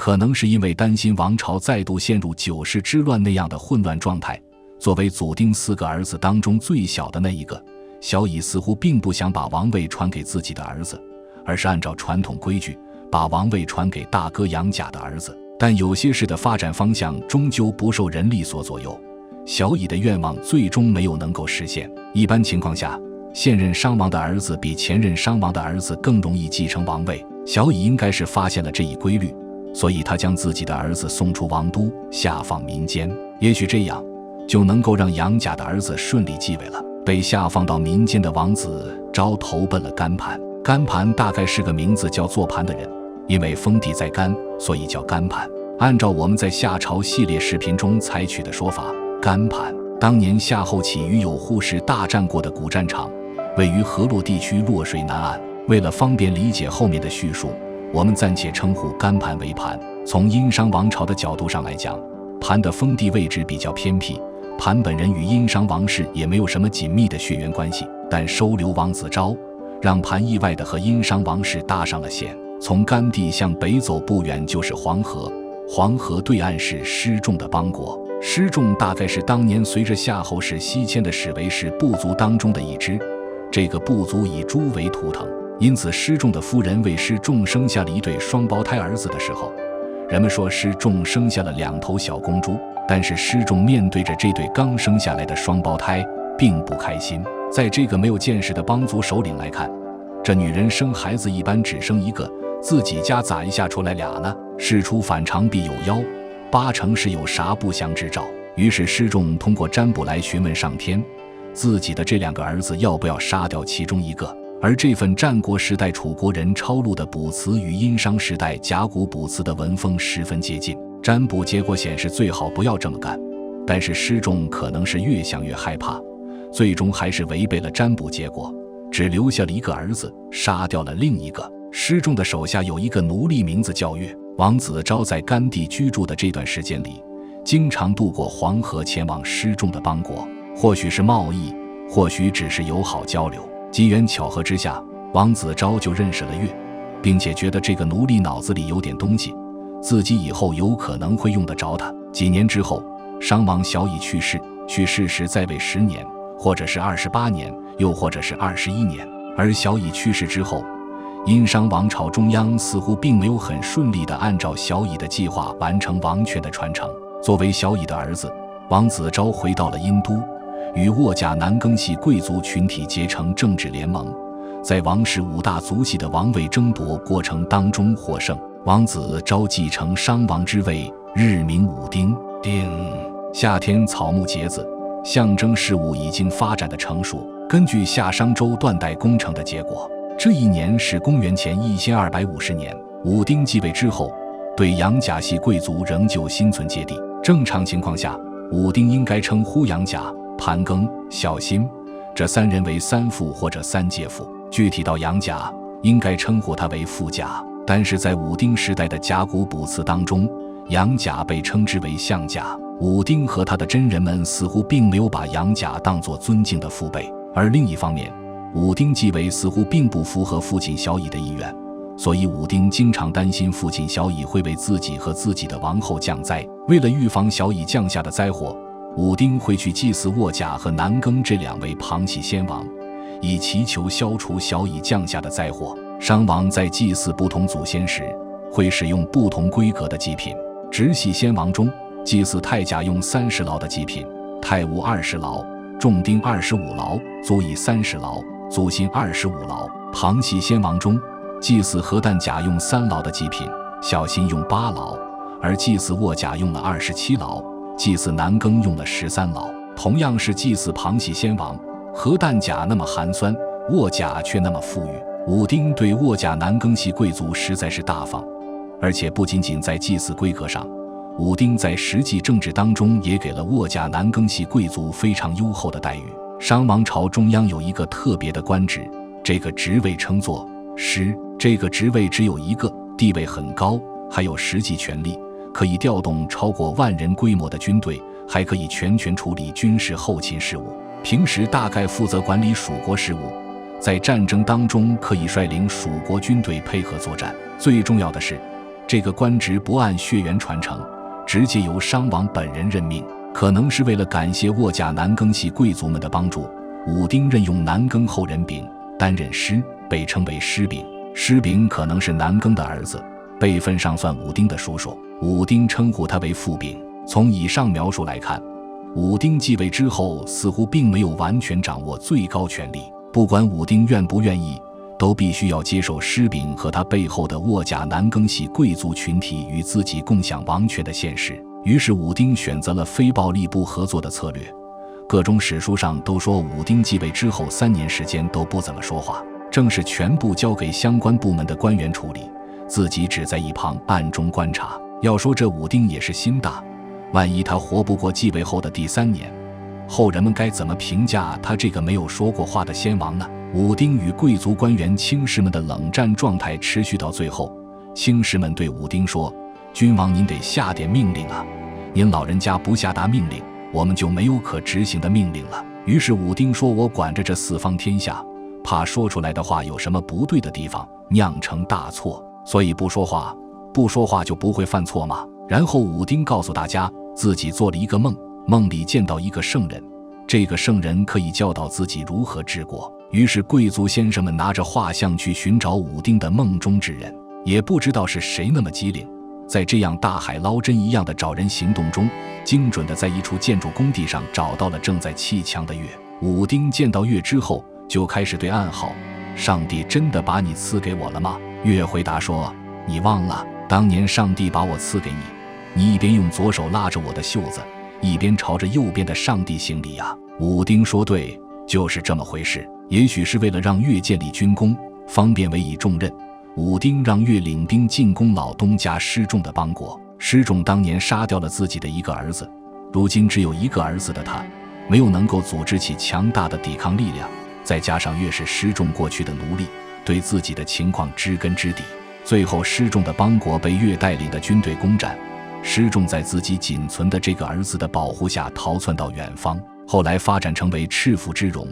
可能是因为担心王朝再度陷入九世之乱那样的混乱状态，作为祖丁4个儿子当中最小的那一个，小乙似乎并不想把王位传给自己的儿子，而是按照传统规矩把王位传给大哥杨甲的儿子。但有些事的发展方向终究不受人力所左右，小乙的愿望最终没有能够实现。一般情况下，现任商王的儿子比前任商王的儿子更容易继承王位，小乙应该是发现了这一规律，所以他将自己的儿子送出王都，下放民间，也许这样就能够让杨甲的儿子顺利继位了。被下放到民间的王子昭投奔了甘盘，甘盘大概是个名字叫做盘的人，因为封地在甘，所以叫甘盘。按照我们在夏朝系列视频中采取的说法，甘盘当年夏后起与有扈氏大战过的古战场位于河洛地区洛水南岸。为了方便理解后面的叙述，我们暂且称呼甘盘为盘。从殷商王朝的角度上来讲，盘的封地位置比较偏僻，盘本人与殷商王室也没有什么紧密的血缘关系，但收留王子昭让盘意外地和殷商王室搭上了线。从甘地向北走不远就是黄河，黄河对岸是施仲的邦国，施仲大概是当年随着夏后氏西迁的史韦氏部族当中的一支，这个部族以猪为图腾，因此施仲的夫人为施仲生下了一对双胞胎儿子的时候，人们说施仲生下了2头小公猪，但是施仲面对着这对刚生下来的双胞胎并不开心。在这个没有见识的邦族首领来看，这女人生孩子一般只生一个，自己家咋一下出来俩呢？事出反常必有妖，8成是有啥不祥之兆。于是施仲通过占卜来询问上天，自己的这2个儿子要不要杀掉其中一个。而这份战国时代楚国人抄录的卜辞与殷商时代甲骨卜辞的文风十分接近，占卜结果显示最好不要这么干，但是施仲可能是越想越害怕，最终还是违背了占卜结果，只留下了一个儿子，杀掉了另一个。施仲的手下有一个奴隶，名字叫乐。王子昭在甘地居住的这段时间里，经常渡过黄河前往施仲的邦国，或许是贸易，或许只是友好交流。机缘巧合之下，王子昭就认识了乐，并且觉得这个奴隶脑子里有点东西，自己以后有可能会用得着他。几年之后，商王小乙去世，去世时在位10年，或者是28年，又或者是21年。而小乙去世之后，殷商王朝中央似乎并没有很顺利地按照小乙的计划完成王权的传承。作为小乙的儿子，王子昭回到了殷都，与沃甲南更系贵族群体结成政治联盟，在王室5大族系的王位争夺过程当中获胜。王子昭继承商王之位，日名武丁。夏天草木节子，象征事物已经发展的成熟。根据夏商周断代工程的结果，这一年是公元前1250年。武丁继位之后，对杨甲系贵族仍旧心存芥蒂。正常情况下，武丁应该称呼杨甲、盘庚、小辛这3人为3父或者3介父，具体到杨甲，应该称呼他为父甲。但是在武丁时代的甲骨卜辞当中，杨甲被称之为相甲。武丁和他的真人们似乎并没有把杨甲当作尊敬的父辈。而另一方面，武丁继位似乎并不符合父亲小乙的意愿，所以武丁经常担心父亲小乙会为自己和自己的王后降灾。为了预防小乙降下的灾祸，武丁会去祭祀沃甲和南更这2位旁系先王，以祈求消除小乙降下的灾祸。商王在祭祀不同祖先时，会使用不同规格的祭品。直系先王中，祭祀太甲用30劳的祭品，太戊20劳，仲丁25劳，卒以30劳，卒辛25劳。旁系先王中，祭祀何旦甲用3劳的祭品，小辛用8劳，而祭祀沃甲用了27劳，祭祀南更用了13劳。同样是祭祀旁系先王，何旦甲那么寒酸，沃甲却那么富裕。武丁对沃甲南更系贵族实在是大方，而且不仅仅在祭祀规格上，武丁在实际政治当中也给了沃甲南更系贵族非常优厚的待遇。商王朝中央有一个特别的官职，这个职位称作师。这个职位只有一个，地位很高，还有实际权力，可以调动超过10000人规模的军队，还可以全权处理军事后勤事务。平时大概负责管理蜀国事务，在战争当中可以率领蜀国军队配合作战。最重要的是，这个官职不按血缘传承，直接由商王本人任命。可能是为了感谢沃甲南庚系贵族们的帮助，武丁任用南庚后人丙担任师，被称为师丙。师丙可能是南庚的儿子，辈分上算武丁的叔叔。武丁称呼他为父丙。从以上描述来看，武丁继位之后似乎并没有完全掌握最高权力，不管武丁愿不愿意，都必须要接受师丙和他背后的沃甲南庚系贵族群体与自己共享王权的现实。于是武丁选择了非暴力不合作的策略。各种史书上都说武丁继位之后3年时间都不怎么说话，正是全部交给相关部门的官员处理，自己只在一旁暗中观察。要说这武丁也是心大，万一他活不过继位后的第3年，后人们该怎么评价他这个没有说过话的先王呢？武丁与贵族官员卿士们的冷战状态持续到最后，卿士们对武丁说，君王您得下点命令啊，您老人家不下达命令，我们就没有可执行的命令了。于是武丁说，我管着这4方天下，怕说出来的话有什么不对的地方，酿成大错，所以不说话，不说话就不会犯错嘛。然后武丁告诉大家，自己做了一个梦，梦里见到一个圣人，这个圣人可以教导自己如何治国。于是贵族先生们拿着画像去寻找武丁的梦中之人，也不知道是谁那么机灵，在这样大海捞针一样的找人行动中，精准地在一处建筑工地上找到了正在砌墙的月。武丁见到月之后，就开始对暗号，上帝真的把你赐给我了吗？月回答说，你忘了，当年上帝把我赐给你，你一边用左手拉着我的袖子，一边朝着右边的上帝行礼啊。武丁说，对，就是这么回事。也许是为了让月建立军功，方便委以重任，武丁让月领兵进攻老东家施仲的邦国。施仲当年杀掉了自己的一个儿子，如今只有一个儿子的他，没有能够组织起强大的抵抗力量，再加上越是施仲过去的奴隶，对自己的情况知根知底。最后施仲的邦国被越带领的军队攻占，施仲在自己仅存的这个儿子的保护下逃窜到远方，后来发展成为赤腹之戎，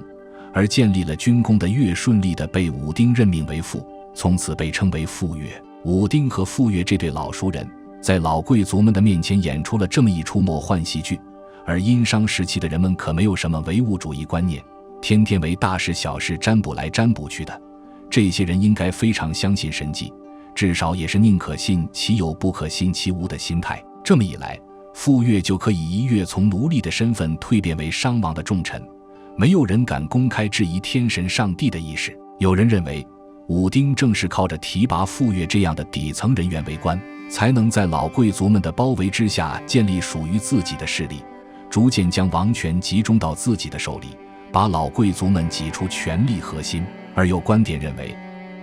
而建立了军功的越顺利地被武丁任命为父，从此被称为傅越。武丁和傅越这对老熟人在老贵族们的面前演出了这么一出魔幻戏剧，而殷商时期的人们可没有什么唯物主义观念，天天为大事小事占卜来占卜去的。这些人应该非常相信神迹，至少也是宁可信其有不可信其无的心态。这么一来，傅越就可以一跃从奴隶的身份蜕变为商王的重臣，没有人敢公开质疑天神上帝的意识。有人认为，武丁正是靠着提拔傅越这样的底层人员为官，才能在老贵族们的包围之下建立属于自己的势力，逐渐将王权集中到自己的手里，把老贵族们挤出权力核心。而有观点认为，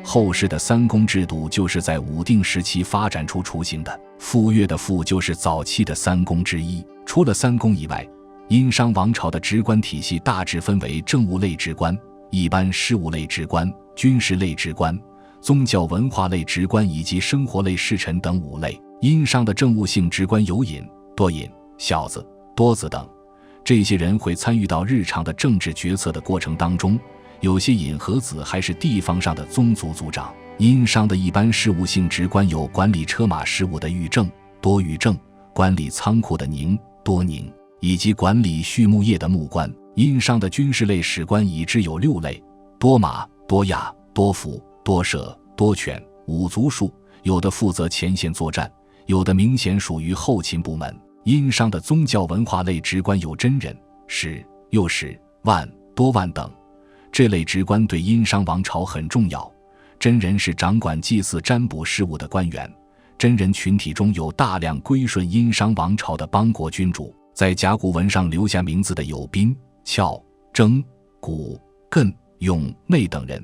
后世的三公制度就是在武丁时期发展出雏形的，傅越的傅就是早期的三公之一。除了三公以外，殷商王朝的职官体系大致分为政务类职官、一般事务类职官、军事类职官、宗教文化类职官以及生活类侍臣等5类。殷商的政务性职官有尹、多尹、小子、多子等，这些人会参与到日常的政治决策的过程当中，有些尹和子还是地方上的宗族族长。殷商的一般事务性职官有管理车马事务的御正、多御正，管理仓库的宁、多宁，以及管理畜牧业的牧官。殷商的军事类史官已知有6类：多马、多亚、多服、多舍、多犬、5族数，有的负责前线作战，有的明显属于后勤部门。殷商的宗教文化类职官有真人、史、右史、万、多万等，这类职官对殷商王朝很重要。真人是掌管祭祀占卜事务的官员，真人群体中有大量归顺殷商王朝的邦国君主，在甲骨文上留下名字的有宾、翘、征、古、艮、永、内等人，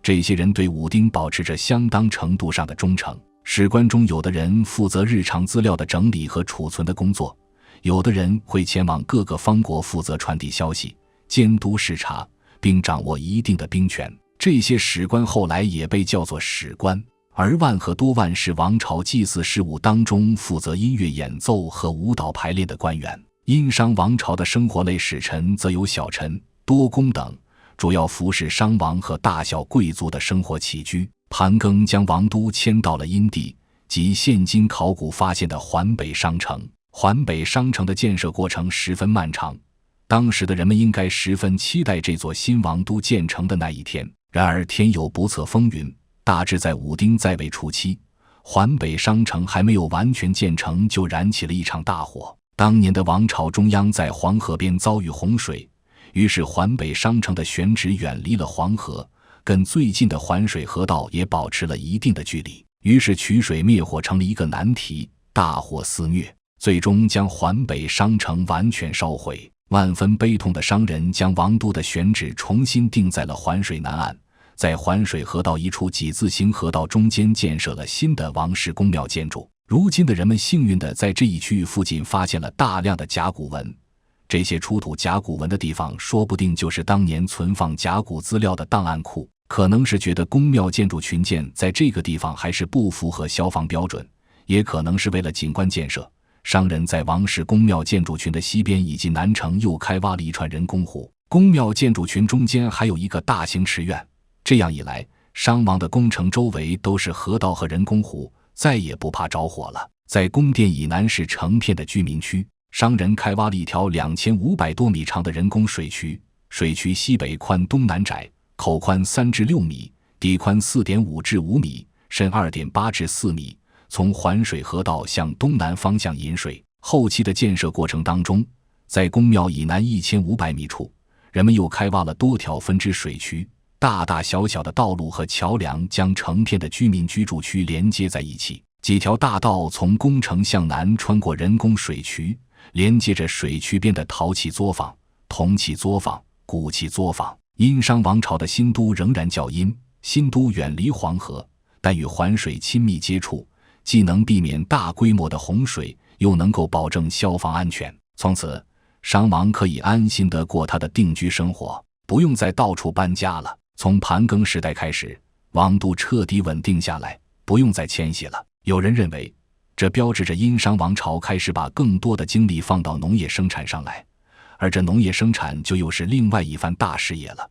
这些人对武丁保持着相当程度上的忠诚。史官中有的人负责日常资料的整理和储存的工作，有的人会前往各个方国负责传递消息、监督视察，并掌握一定的兵权。这些史官后来也被叫做史官。而万和多万是王朝祭祀事务当中负责音乐演奏和舞蹈排练的官员。殷商王朝的生活类使臣则有小臣、多公等，主要服侍商王和大小贵族的生活起居。盘庚将王都迁到了殷地，即现今考古发现的环北商城。环北商城的建设过程十分漫长，当时的人们应该十分期待这座新王都建成的那一天。然而天有不测风云，大致在武丁在位初期，环北商城还没有完全建成，就燃起了一场大火。当年的王朝中央在黄河边遭遇洪水，于是环北商城的选址远离了黄河，跟最近的环水河道也保持了一定的距离，于是取水灭火成了一个难题，大火肆虐，最终将环北商城完全烧毁。万分悲痛的商人将王都的选址重新定在了环水南岸，在环水河道一处几字形河道中间建设了新的王室宫庙建筑。如今的人们幸运地在这一区域附近发现了大量的甲骨文，这些出土甲骨文的地方说不定就是当年存放甲骨资料的档案库，可能是觉得宫庙建筑群建在这个地方还是不符合消防标准，也可能是为了景观建设。商人在王室宫庙建筑群的西边以及南城又开挖了一串人工湖，宫庙建筑群中间还有一个大型池院。这样一来，商王的宫城周围都是河道和人工湖，再也不怕着火了。在宫殿以南是成片的居民区，商人开挖了一条2500多米长的人工水渠，水渠西北宽东南窄，口宽3至6米，底宽4.5至5米，深2.8至4米，从环水河道向东南方向引水。后期的建设过程当中，在宫庙以南1500米处，人们又开挖了多条分支水渠，大大小小的道路和桥梁将成片的居民居住区连接在一起。几条大道从宫城向南穿过人工水渠，连接着水渠边的陶器作坊、铜器作坊、骨器作坊。殷商王朝的新都仍然叫殷，新都远离黄河，但与环水亲密接触，既能避免大规模的洪水，又能够保证消防安全。从此，商王可以安心地过他的定居生活，不用再到处搬家了。从盘庚时代开始，王都彻底稳定下来，不用再迁徙了。有人认为，这标志着殷商王朝开始把更多的精力放到农业生产上来，而这农业生产就又是另外一番大事业了。